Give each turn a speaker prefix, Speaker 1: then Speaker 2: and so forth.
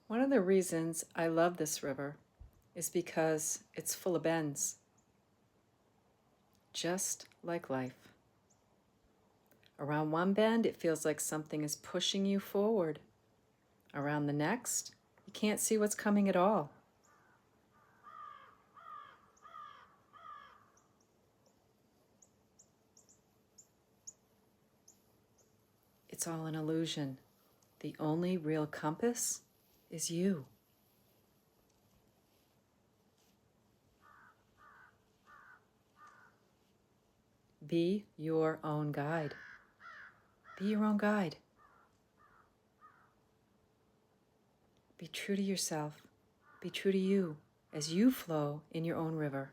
Speaker 1: One of the reasons I love this river is because it's full of bends, just like life. Around one bend, it feels like something is pushing you forward. Around the next, you can't see what's coming at all. It's all an illusion. The only real compass is you. Be your own guide. Be your own guide. Be true to yourself. Be true to you as you flow in your own river.